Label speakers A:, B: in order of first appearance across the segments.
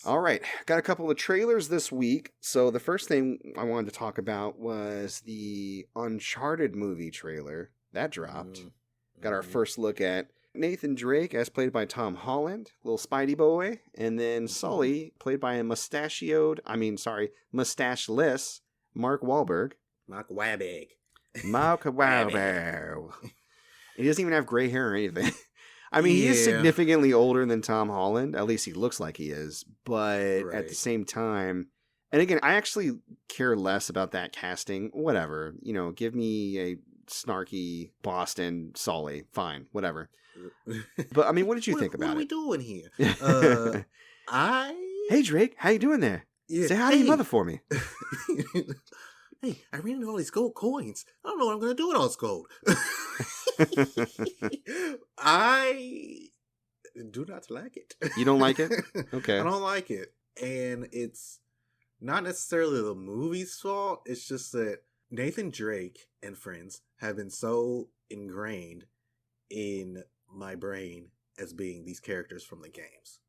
A: course.
B: All right. Got a couple of trailers this week. So the first thing I wanted to talk about was the Uncharted movie trailer. That dropped. Got our first look at Nathan Drake, as played by Tom Holland, little Spidey boy. And then Sully, played by a mustacheless Mark Wahlberg.
A: Mark Wahlberg.
B: Mark Wahlberg. He doesn't even have gray hair or anything. I mean, he is significantly older than Tom Holland. At least he looks like he is. But at the same time, and again, I actually care less about that casting. Whatever. You know, give me a snarky Boston Sully. Fine. Whatever. But, I mean, what did you think about it?
A: What are we doing here?
B: Hey, Drake. How you doing there?
A: Yeah,
B: say hi to your mother for me.
A: Hey, I ran into all these gold coins. I don't know what I'm going to do with all this gold. I do not like it.
B: You don't like it? Okay.
A: I don't like it. And it's not necessarily the movie's fault. It's just that Nathan Drake and friends have been so ingrained in my brain as being these characters from the games.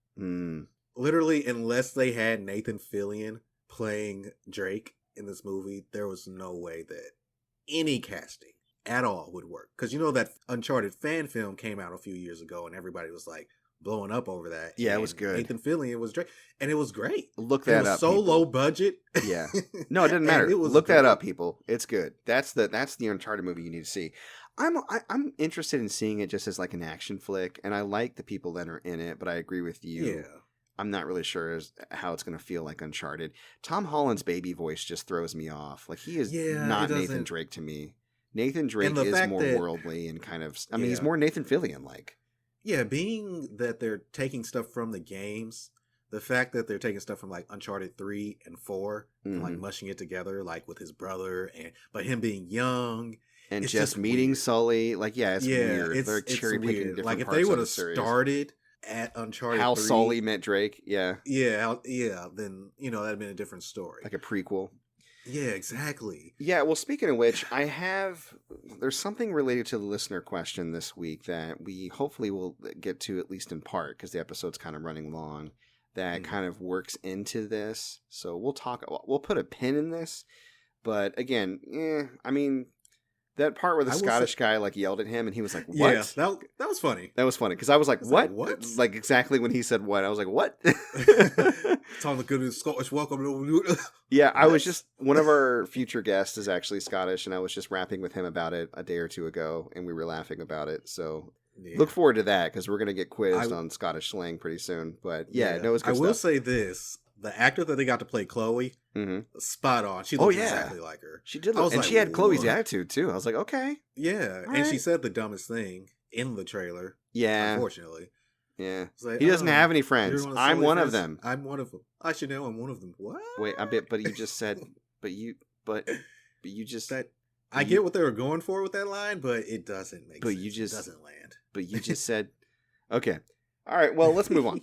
A: Literally, unless they had Nathan Fillion playing Drake in this movie, there was no way that any casting at all would work. Because you know that Uncharted fan film came out a few years ago and everybody was like blowing up over that.
B: Yeah,
A: and
B: it was good.
A: Nathan Fillion was Drake. And it was great.
B: Look that up.
A: It was so
B: people.
A: low budget.
B: Yeah. No, it doesn't matter. Look that up, people. It's good. That's the Uncharted movie you need to see. I'm interested in seeing it just as like an action flick, and I like the people that are in it, but I agree with you.
A: Yeah.
B: I'm not really sure how it's going to feel like Uncharted. Tom Holland's baby voice just throws me off. Like, he is not Nathan Drake to me. Nathan Drake is more worldly and kind of... I mean, he's more Nathan Fillion-like.
A: Yeah, being that they're taking stuff from the games, the fact that they're taking stuff from, like, Uncharted 3 and 4, and, like, mushing it together, like, with his brother, but him being young...
B: And just meeting weird. Sully. Like, it's weird. They're cherry-picking different
A: like, if
B: parts
A: they would
B: of
A: have
B: the series.
A: started... at Uncharted
B: how
A: 3,
B: Sully met Drake,
A: then that'd been a different story,
B: like a prequel.
A: Yeah, exactly.
B: Yeah, well, speaking of which, there's something related to the listener question this week that we hopefully will get to, at least in part, because the episode's kind of running long, that kind of works into this. So we'll put a pin in this, but again, I mean, that part where the Scottish guy like yelled at him and he was like, "What?"
A: Yeah, that was funny.
B: That was funny because I was like, "What?"
A: What?
B: Like exactly when he said "what," I was like, "What?"
A: Tom the good Scottish welcome.
B: Yeah, I was just one of our future guests is actually Scottish, and I was just rapping with him about it a day or two ago, and we were laughing about it. So look forward to that because we're gonna get quizzed on Scottish slang pretty soon. But no, it was good
A: I will
B: stuff.
A: say this. The actor that they got to play Chloe, spot on. She looked exactly like her.
B: She did look, and she had Chloe's attitude too. I was like, okay.
A: Yeah, and she said the dumbest thing in the trailer.
B: Yeah.
A: Unfortunately.
B: Yeah. Like, he doesn't have any friends. I'm one of them.
A: I'm one of them. I should know I'm one of them. What?
B: Wait, but you just said, but you just...
A: I get what they were going for with that line, but it doesn't make sense. It doesn't land.
B: But you just said, okay. All right, well, let's move on.